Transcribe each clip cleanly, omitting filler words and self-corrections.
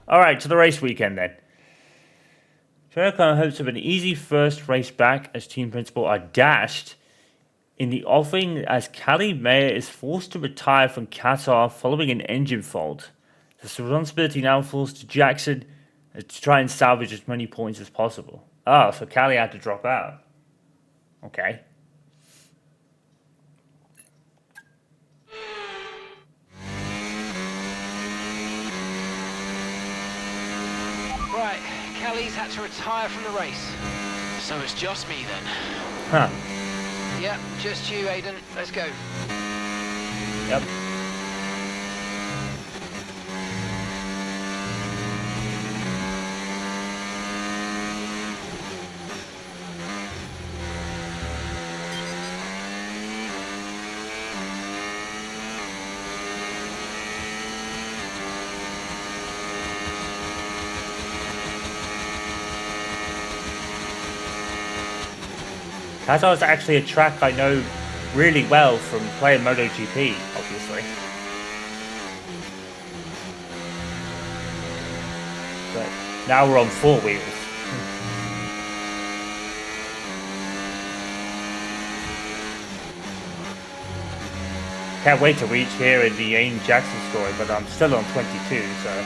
Alright, to the race weekend then. Andreo Konner hopes of an easy first race back as team principal are dashed in the offing as Cali Mayer is forced to retire from Qatar following an engine fault. The responsibility now falls to Jackson to try and salvage as many points as possible. Oh, so Cali had to drop out. Okay. Right, Kelly's had to retire from the race. So it's just me then. Huh. Yep, just you, Aiden. Let's go. Yep. Qatar is actually a track I know really well from playing MotoGP, obviously. But now we're on four wheels. Can't wait to reach here in the Aiden Jackson story, but I'm still on 22, so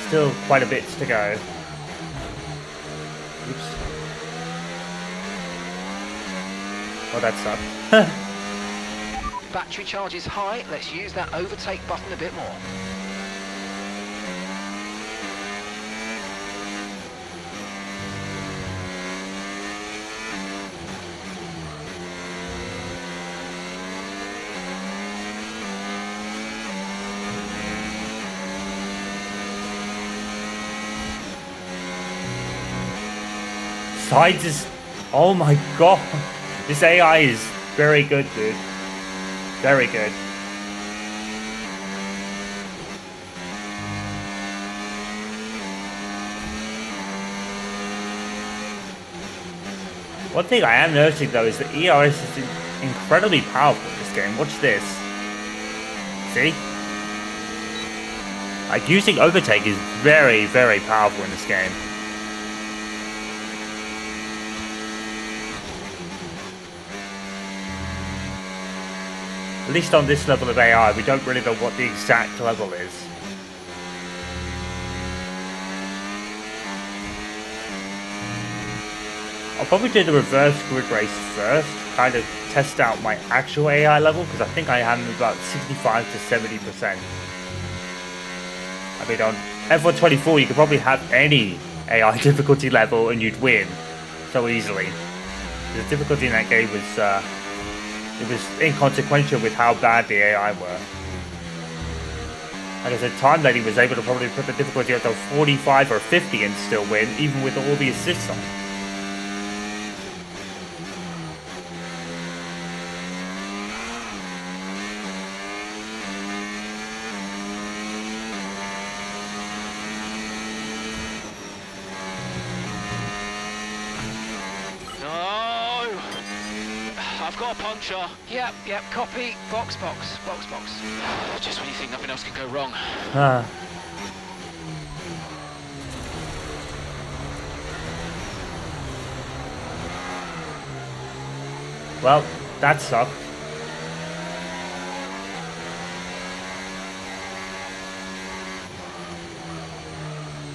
still quite a bit to go. Oops. Oh, that sucked. Battery charge is high. Let's use that overtake button a bit more. Sides is... Oh my god. This AI is very good, dude. Very good. One thing I am noticing though is that ERS is incredibly powerful in this game. Watch this. See? Like, using overtake is very, very powerful in this game. At least on this level of AI, we don't really know what the exact level is. I'll probably do the reverse grid race first, kind of test out my actual AI level, because I think I am about 65 to 70%. I mean, on F124, you could probably have any AI difficulty level and you'd win so easily. The difficulty in that game was it was inconsequential with how bad the AI were. Like I said, Time Lady was able to probably put the difficulty up to 45 or 50 and still win, even with all the assists on. I've got a puncture. Yep, copy. Box. Just when you think nothing else can go wrong. Well, that sucked.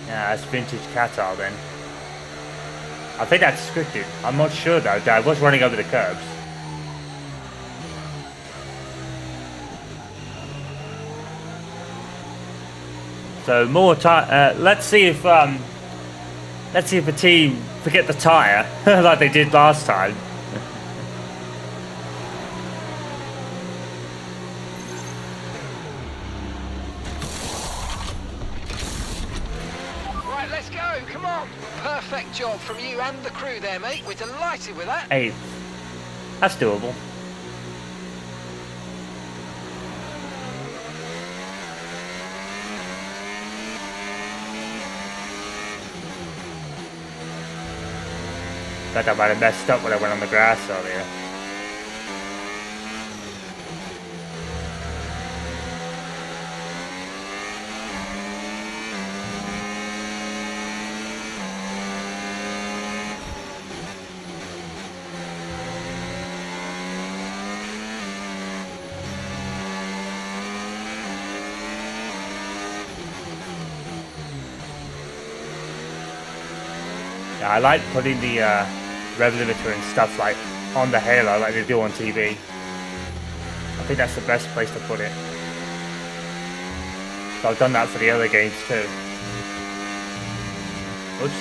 Yeah, that's vintage Qatar then. I think that's scripted. I'm not sure though. I was running over the curbs. So more time. Let's see if the team forget the tire like they did last time. Right, let's go. Come on. Perfect job from you and the crew there, mate. We're delighted with that. Hey, that's doable. Thought I might have messed up when I went on the grass earlier. Yeah, I like putting the rev limiter and stuff like on the Halo like they do on TV. I think that's the best place to put it. So I've done that for the other games too. Oops.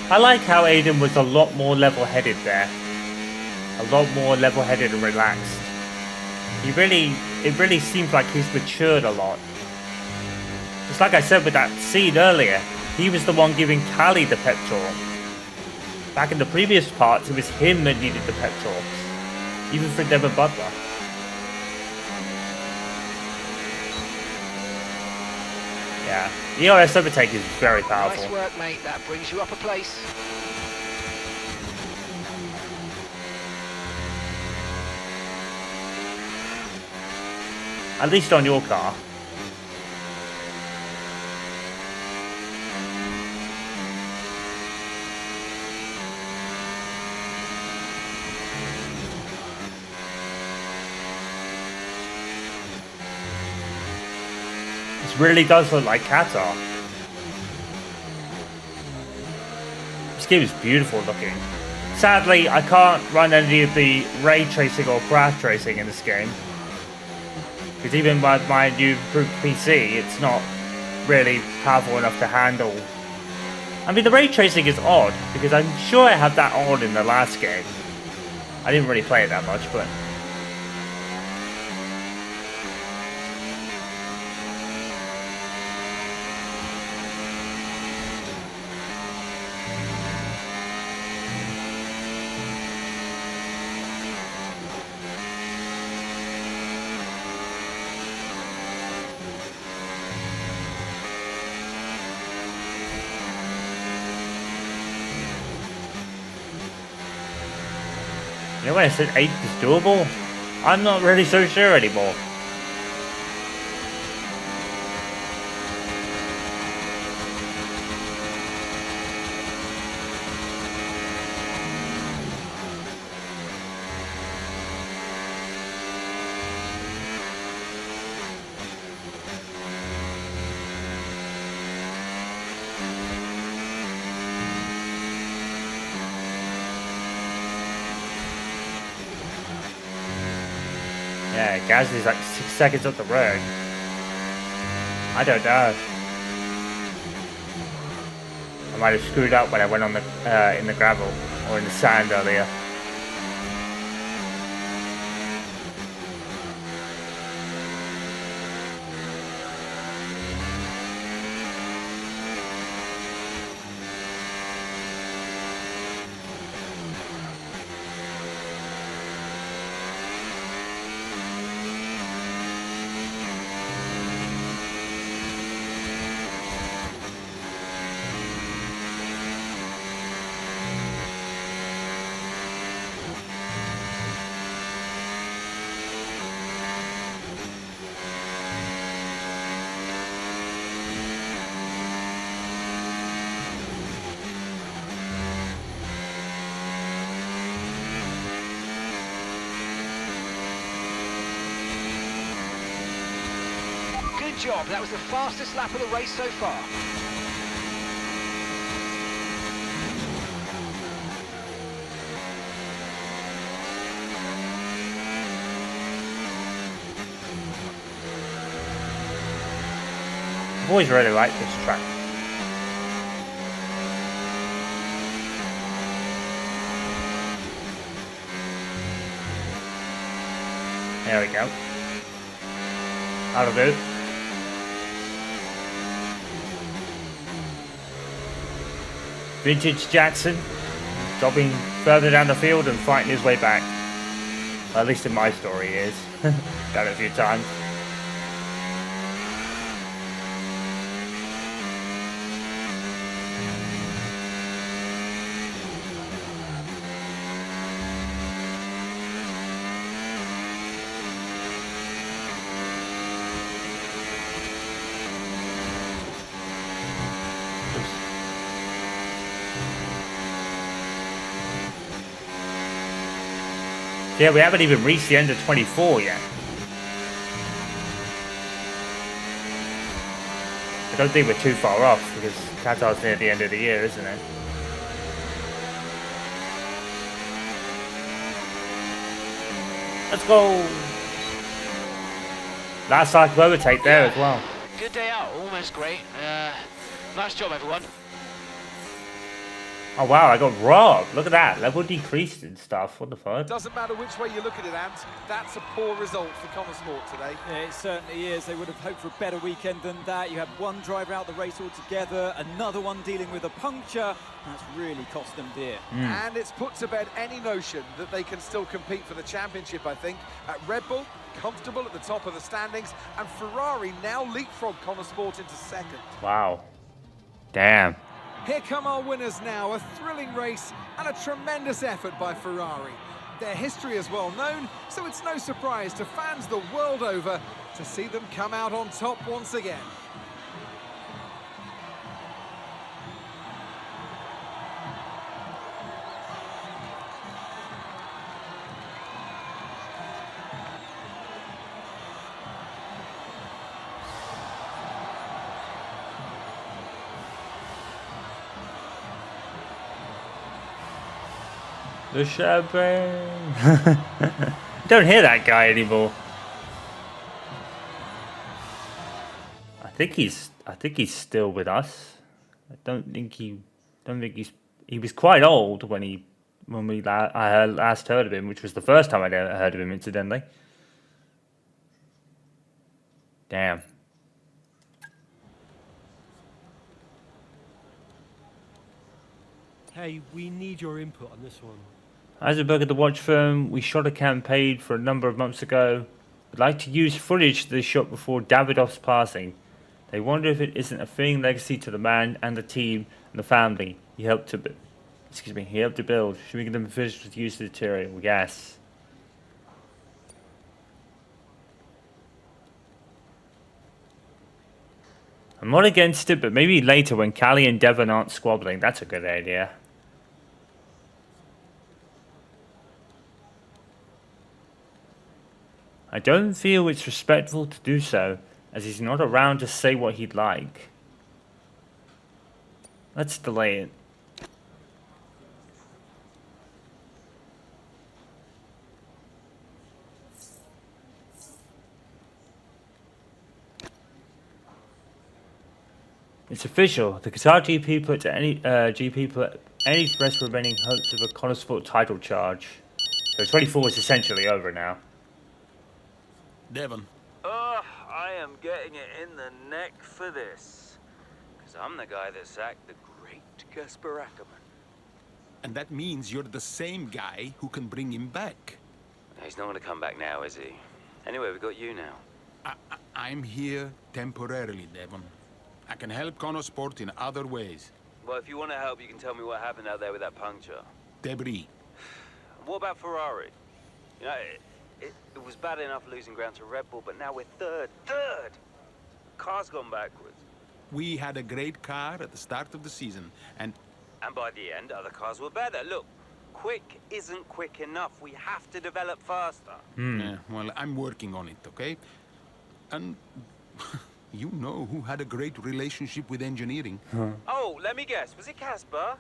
I like how Aiden was a lot more level-headed there. A lot more level-headed and relaxed. It really seems like he's matured a lot. Just like I said with that scene earlier, he was the one giving Callie the pep talk. Back in the previous parts, it was him that needed the pep talks. Even for Devin Butler. Yeah, EOS overtake is very powerful. Nice work, mate. That brings you up a place. At least on your car. This really does look like Qatar. This game is beautiful looking. Sadly, I can't run any of the ray tracing or crash tracing in this game. Because even with my new improved PC, it's not really powerful enough to handle. I mean, the ray tracing is odd, because I'm sure I had that on in the last game. I didn't really play it that much, but... You know when I said 8 is doable? I'm not really so sure anymore. Yeah, Gasly's like 6 seconds up the road. I don't know. I might have screwed up when I went on the in the gravel or in the sand earlier. Good job. That was the fastest lap of the race so far. I've always really liked this track. There we go. That'll do. Vintage Jackson dropping further down the field and fighting his way back. Well, at least in my story he is. Done it a few times. Yeah, we haven't even reached the end of 24 yet. I don't think we're too far off because Qatar's near the end of the year, isn't it? Let's go. Last cycle overtake there as well. Good day out, almost great. Nice job, everyone. Oh wow, I got robbed. Look at that. Level decreased and stuff. What the fuck? Doesn't matter which way you look at it, Ant. That's a poor result for Konner Sport today. Yeah, it certainly is. They would have hoped for a better weekend than that. You had one driver out the race altogether, another one dealing with a puncture. That's really cost them dear. And it's put to bed any notion that they can still compete for the championship, I think. At Red Bull, comfortable at the top of the standings, and Ferrari now leapfrog Konner Sport into second. Wow. Damn. Here come our winners now, a thrilling race and a tremendous effort by Ferrari. Their history is well known, so it's no surprise to fans the world over to see them come out on top once again. The champagne. Don't hear that guy anymore. I think he's still with us. He was quite old when I last heard of him, which was the first time I'd ever heard of him, incidentally. Damn. Hey, we need your input on this one. Eisenberg at the watch firm. We shot a campaign for a number of months ago. We'd like to use footage they shot before Davidoff's passing. They wonder if it isn't a fitting legacy to the man and the team and the family he helped to build. Should we give them footage with use of the material? Yes. I'm not against it, but maybe later when Callie and Devon aren't squabbling. That's a good idea. I don't feel it's respectful to do so, as he's not around to say what he'd like. Let's delay it. It's official. The Qatar GP put any rest remaining hopes of a Konner Sport title charge. So 24 is essentially over now. Devon. Oh, I am getting it in the neck for this. Because I'm the guy that sacked the great Kasper Ackerman. And that means you're the same guy who can bring him back. He's not going to come back now, is he? Anyway, we've got you now. I'm here temporarily, Devon. I can help Konner Sport in other ways. Well, if you want to help, you can tell me what happened out there with that puncture. Debris. What about Ferrari? You know, it was bad enough losing ground to Red Bull, but now we're third. Car's gone backwards. We had a great car at the start of the season, and by the end, other cars were better. Look, quick isn't quick enough. We have to develop faster. yeah, well, I'm working on it, okay? And you know who had a great relationship with engineering. Oh, let me guess. Was it Kasper?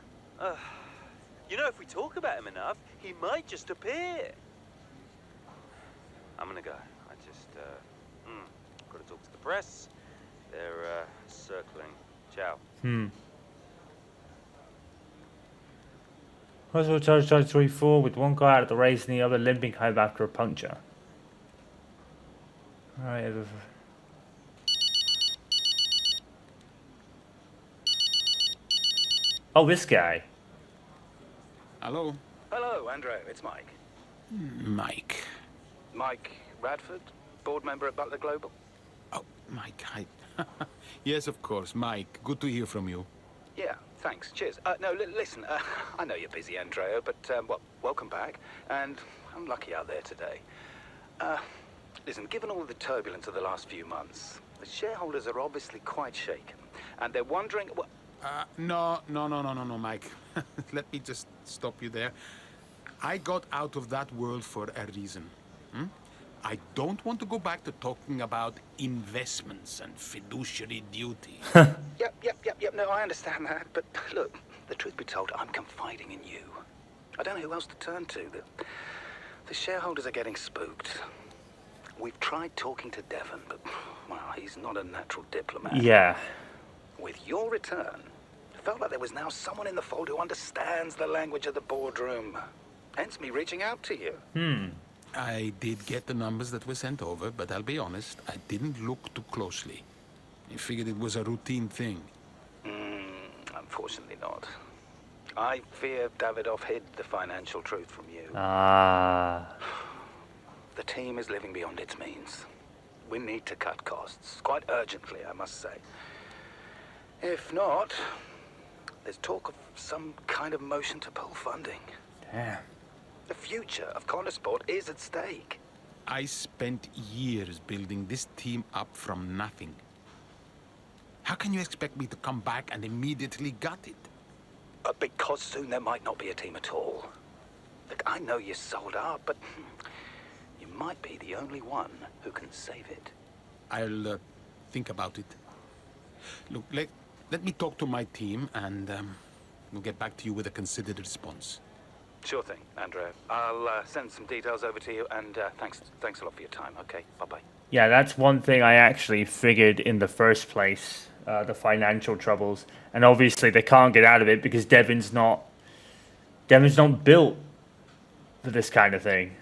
You know, if we talk about him enough, he might just appear. I'm gonna go. I just, gotta talk to the press. They're, circling. Ciao. Hospital charge 3-4 with one guy out of the race and the other limping home after a puncture. Alright. Oh, this guy. Hello? Hello, Andreo. It's Mike. Mike. Mike Radford, board member at Butler Global. Oh, Mike, hi. Yes, of course, Mike. Good to hear from you. Yeah, thanks. Cheers. No, listen, I know you're busy, Andreo, but, well, welcome back. And I'm lucky out there today. Listen, given all the turbulence of the last few months, the shareholders are obviously quite shaken. And they're wondering... No, Mike. Let me just stop you there. I got out of that world for a reason. Hmm? I don't want to go back to talking about investments and fiduciary duty. Yep. No, I understand that. But look, the truth be told, I'm confiding in you. I don't know who else to turn to. The shareholders are getting spooked. We've tried talking to Devon, but, well, he's not a natural diplomat. Yeah. With your return, it felt like there was now someone in the fold who understands the language of the boardroom. Hence me reaching out to you. I did get the numbers that were sent over, but I'll be honest, I didn't look too closely. I figured it was a routine thing. Unfortunately not. I fear Davidoff hid the financial truth from you. Ah. The team is living beyond its means. We need to cut costs, quite urgently, I must say. If not, there's talk of some kind of motion to pull funding. Damn. The future of Konner Sport is at stake. I spent years building this team up from nothing. How can you expect me to come back and immediately gut it? Because soon there might not be a team at all. Look, I know you're sold out, but you might be the only one who can save it. I'll think about it. Look, let me talk to my team and we'll get back to you with a considered response. Sure thing, Andreo. I'll send some details over to you, and thanks a lot for your time. Okay, bye-bye. Yeah, that's one thing I actually figured in the first place, the financial troubles. And obviously they can't get out of it because Devon's not built for this kind of thing.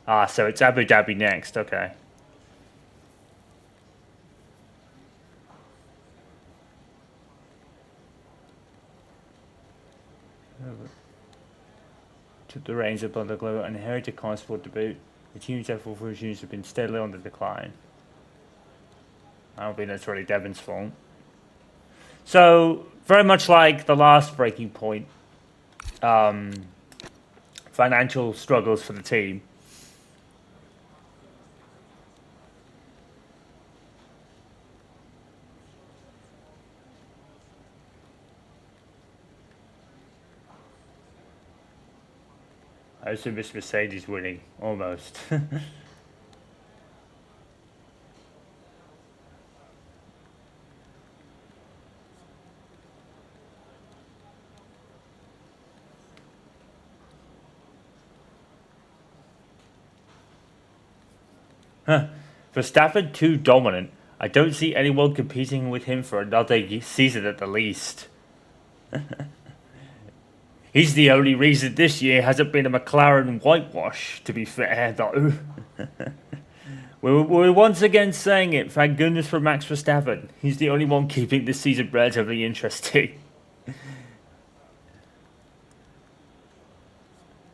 Ah, so it's Abu Dhabi next, okay. Took the reins up on the globe and inherited Consport to boot. The team's effort for regimes have been steadily on the decline. I don't think that's really Devon's fault. So, very much like the last breaking point, financial struggles for the team. I assume it's Mercedes winning, almost. Verstappen too dominant. I don't see anyone competing with him for another season at the least. He's the only reason this year hasn't been a McLaren whitewash, to be fair, though. We're once again saying it, thank goodness for Max Verstappen. He's the only one keeping this season relatively interesting.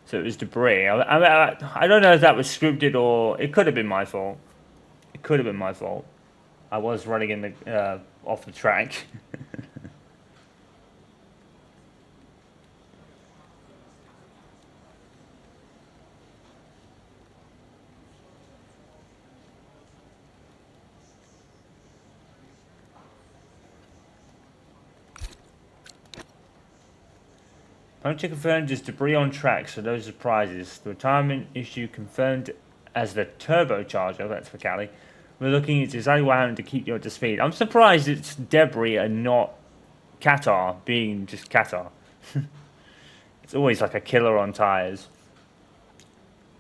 So it was debris. I don't know if that was scripted or... It could have been my fault. It could have been my fault. I was running in the off the track. Puncture confirmed as debris on track, so no surprises. The retirement issue confirmed as the turbocharger, that's for Cali. We're looking at exactly what happened to keep you up to speed. I'm surprised it's debris and not Qatar being just Qatar. It's always like a killer on tyres.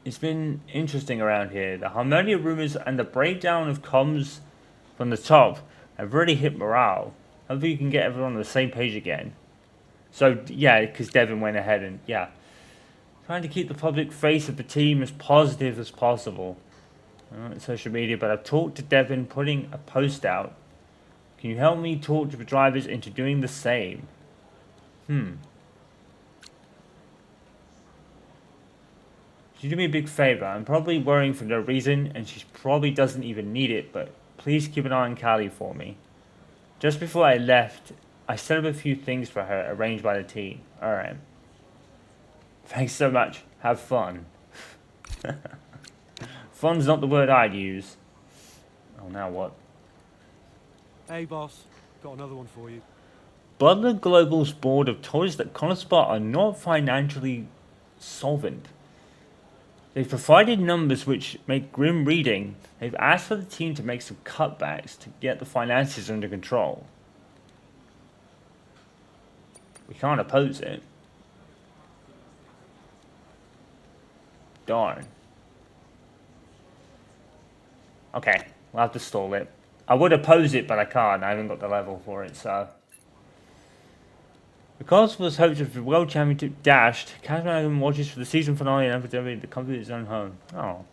It's been interesting around here. The Harmonia rumours and the breakdown of comms from the top have really hit morale. Hopefully you can get everyone on the same page again. So, yeah, because Devon went ahead and, yeah. Trying to keep the public face of the team as positive as possible. On social media, but I've talked to Devon putting a post out. Can you help me talk to the drivers into doing the same? Could you do me a big favour? I'm probably worrying for no reason, and she probably doesn't even need it, but please keep an eye on Callie for me. Just before I left, I set up a few things for her arranged by the team. Alright. Thanks so much. Have fun. Fun's not the word I'd use. Oh, now what? Hey, boss. Got another one for you. Butler Global's board have told us that Konnersport are not financially solvent. They've provided numbers which make grim reading. They've asked for the team to make some cutbacks to get the finances under control. We can't oppose it. Darn. Okay, we'll have to stall it. I would oppose it, but I can't. I haven't got the level for it, so. Because was hoped of the World Championship dashed, Kazman watches for the season finale and evidently the company of his own home. Oh.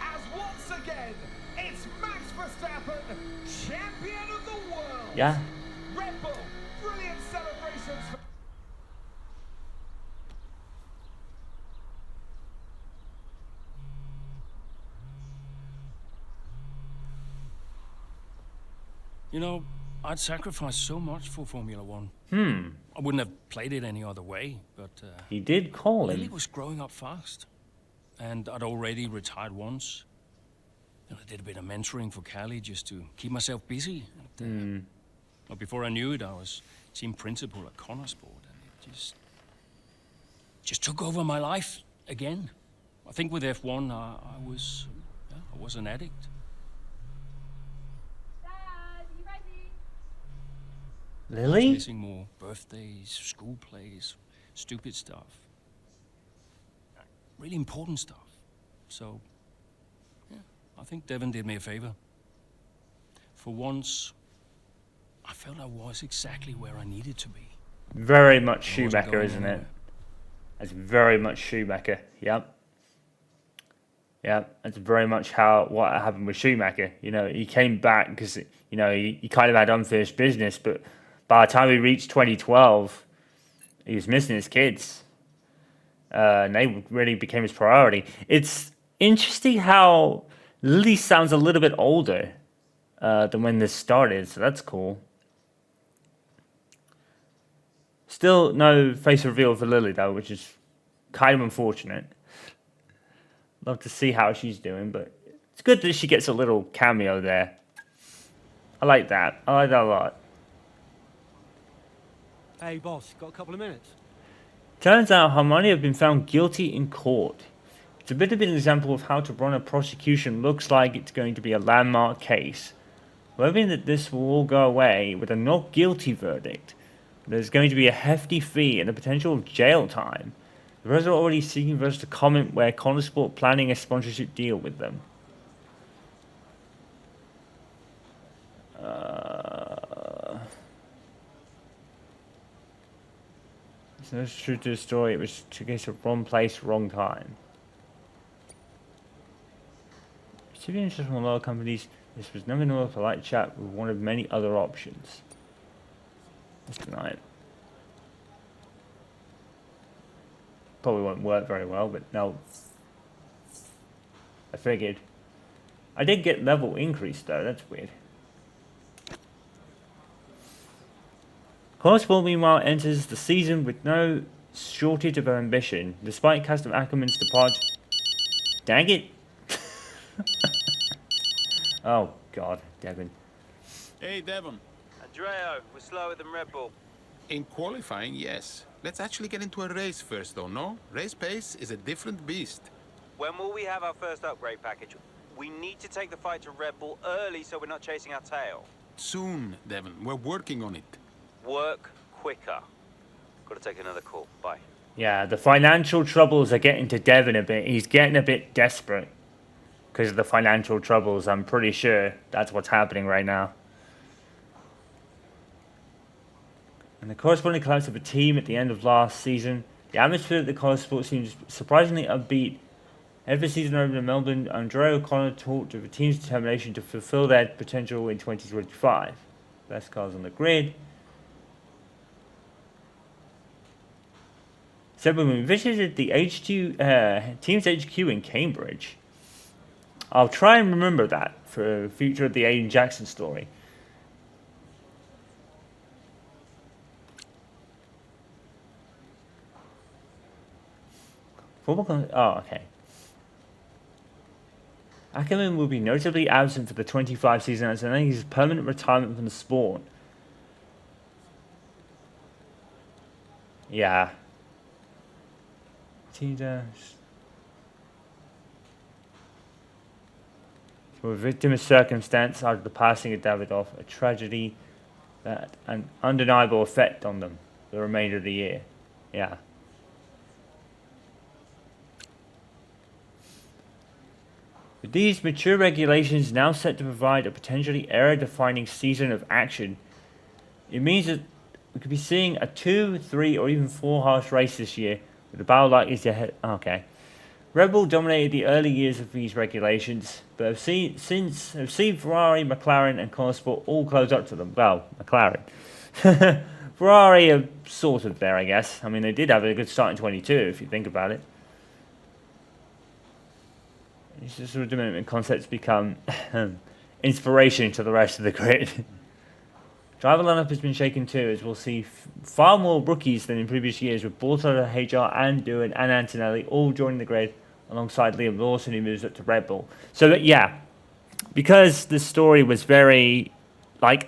As once again, it's Max Verstappen, champion of the world. Yeah. Red Bull, brilliant celebrations. You know, I'd sacrifice so much for Formula One. I wouldn't have played it any other way, but... he did call Lily him. was growing up fast, and I'd already retired once. And I did a bit of mentoring for Callie just to keep myself busy. And, well, before I knew it, I was team principal at Konnersport, and it just took over my life again. I think with F1, I was an addict. Lily? Missing more birthdays, school plays, stupid stuff. Really important stuff. So, yeah, I think Devon did me a favor. For once, I felt I was exactly where I needed to be. Very much I wasn't Schumacher, going isn't it? anywhere. That's very much Schumacher. Yep. Yep. That's very much what happened with Schumacher. You know, he came back because, you know, he kind of had unfinished business, but by the time he reached 2012, he was missing his kids. And they really became his priority. It's interesting how Lily sounds a little bit older than when this started, so that's cool. Still no face reveal for Lily, though, which is kind of unfortunate. Love to see how she's doing, but it's good that she gets a little cameo there. I like that. I like that a lot. Hey, boss, got a couple of minutes? Turns out Hermione have been found guilty in court. It's a bit of an example of how to run a prosecution looks like it's going to be a landmark case. We're hoping that this will all go away with a not guilty verdict. There's going to be a hefty fee and the potential of jail time. The Reds are already seeking for us to comment where Konnersport planning a sponsorship deal with them. There's no truth to the story. It was a case of wrong place, wrong time. To be interested from lower companies, this was never more polite chat with one of many other options. Let's deny it. Probably won't work very well, but no. I figured. I did get level increase though, that's weird. Konnersport meanwhile enters the season with no shortage of ambition, despite Custom Ackerman's departure. Dang it! Oh god, Devon. Hey, Devon. Andreo, we're slower than Red Bull. In qualifying, yes. Let's actually get into a race first, though, no? Race pace is a different beast. When will we have our first upgrade package? We need to take the fight to Red Bull early so we're not chasing our tail. Soon, Devon. We're working on it. Work quicker. Gotta take another call. Bye. Yeah, the financial troubles are getting to Devon a bit. He's getting a bit desperate because of the financial troubles. I'm pretty sure that's what's happening right now. And the corresponding collapse of a team at the end of last season. The atmosphere at the Konnersport seems surprisingly upbeat. Every season over in Melbourne, Andreo Konner talked of the team's determination to fulfill their potential in 2025. Best cars on the grid. Said when we visited the team's HQ in Cambridge. I'll try and remember that for a future of the Aiden Jackson story. Oh, okay. Ackerman will be notably absent for the 25 season as announcing his permanent retirement from the sport. Yeah. Teaser. We're a victim of circumstance after the passing of Davidoff, a tragedy that an undeniable effect on them the remainder of the year. Yeah. With these mature regulations now set to provide a potentially era-defining season of action, it means that we could be seeing a 2, 3, or even 4 horse race this year, with the battle likely to head. Okay. Red Bull dominated the early years of these regulations, but have seen Ferrari, McLaren, and Consport all close up to them. Well, McLaren. Ferrari are sort of there, I guess. I mean, they did have a good start in 22, if you think about it. These sort of development concepts become inspiration to the rest of the grid. Driver lineup has been shaken too, as we'll see far more rookies than in previous years, with Bortola, Hajar, and Doohan, and Antonelli all joining the grid alongside Liam Lawson, who moves up to Red Bull. So that, yeah, because the story was very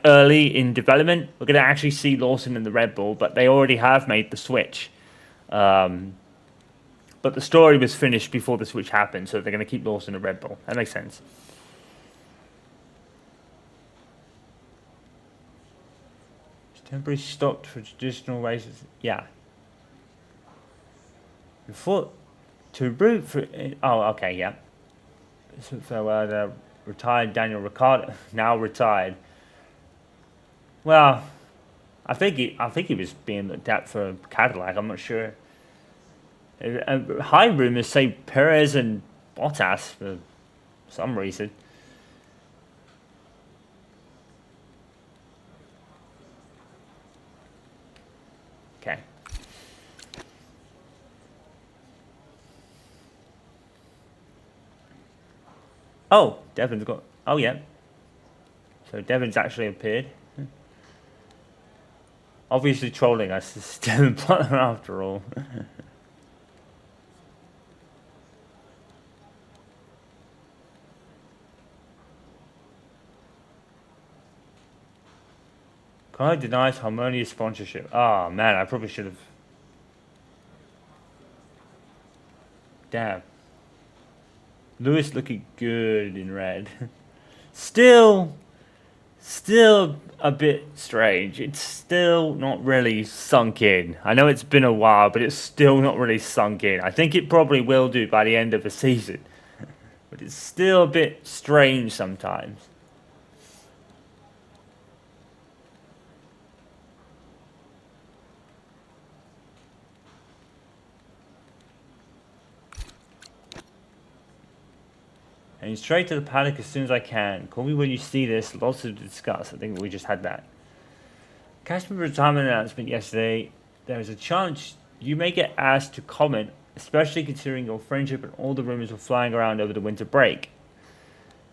early in development, we're going to actually see Lawson in the Red Bull, but they already have made the switch. But the story was finished before the switch happened, so they're going to keep Lawson at Red Bull. That makes sense. It's temporarily stopped for traditional races. Yeah. Before to root for. Oh, okay, yeah. So the retired Daniel Ricciardo, now retired. Well, I think he was being looked at for Cadillac. I'm not sure. High rumors say Perez and Bottas for some reason. Okay. Oh, Devon's got. Oh yeah. So Devon's actually appeared. Obviously trolling us. This is Devon Butler after all. Konner denies harmonious sponsorship. Oh man, I probably should have. Damn. Lewis looking good in red. Still a bit strange. It's still not really sunk in. I know it's been a while, but it's still not really sunk in. I think it probably will do by the end of the season. But it's still a bit strange sometimes. And straight to the paddock as soon as I can. Call me when you see this. Lots to discuss. I think we just had that. Cashman retirement announcement yesterday. There is a chance you may get asked to comment, especially considering your friendship and all the rumors were flying around over the winter break.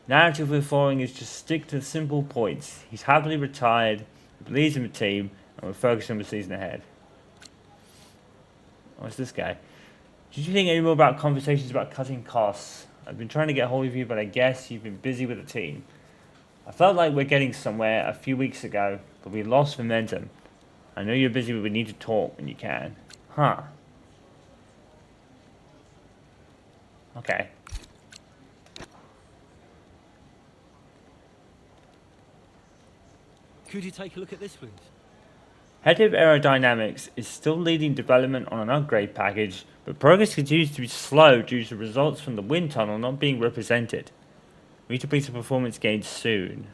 Narrative we're following is just stick to the simple points. He's happily retired, he believes in the team, and we're focusing on the season ahead. What's this guy? Did you think any more about conversations about cutting costs? I've been trying to get hold of you, but I guess you've been busy with the team. I felt like we're getting somewhere a few weeks ago, but we lost momentum. I know you're busy, but we need to talk when you can. Huh. Okay. Could you take a look at this, please? Head of Aerodynamics is still leading development on an upgrade package, but progress continues to be slow due to results from the wind tunnel not being represented. We need to bring some performance gains soon.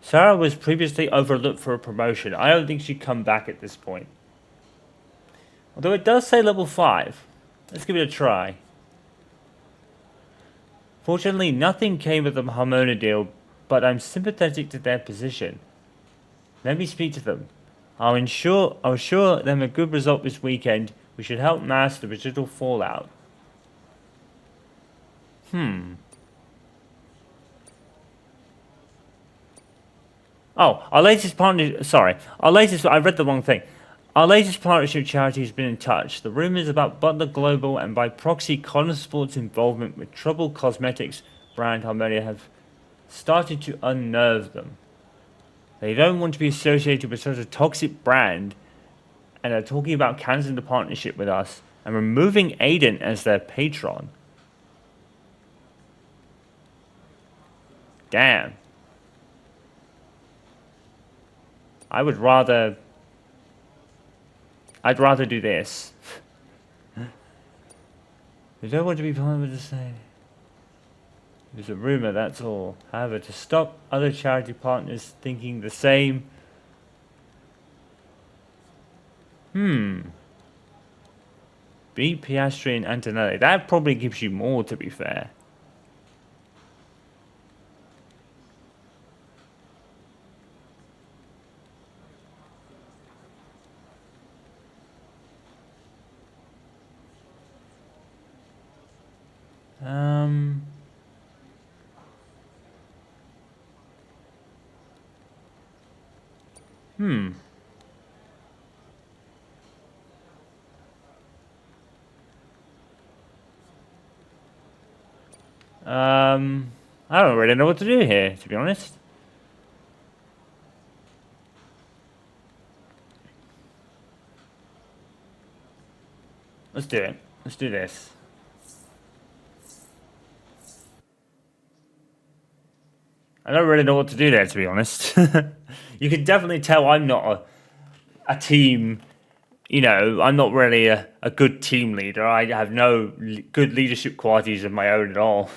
Sarah was previously overlooked for a promotion. I don't think she'd come back at this point. Although it does say level 5. Let's give it a try. Fortunately, nothing came of the Harmona deal, but I'm sympathetic to their position. Let me speak to them. I'll assure them a good result this weekend. We should help mask the residual fallout. Oh, our latest partner. Sorry, our latest. I read the wrong thing. Our latest partnership charity has been in touch. The rumors about Butler Global and by proxy Connor Sports' involvement with troubled cosmetics brand Harmonia have started to unnerve them. They don't want to be associated with such a toxic brand and are talking about cancelling the partnership with us and removing Aiden as their patron. Damn. I'd rather do this. We don't want to be part of the same. There's a rumor, that's all. However, to stop other charity partners thinking the same. Beat Piastri and Antonelli. That probably gives you more, to be fair. I don't really know what to do here, to be honest. Let's do it. Let's do this. I don't really know what to do there, to be honest. You can definitely tell I'm not a team, you know, I'm not really a good team leader. I have no good leadership qualities of my own at all.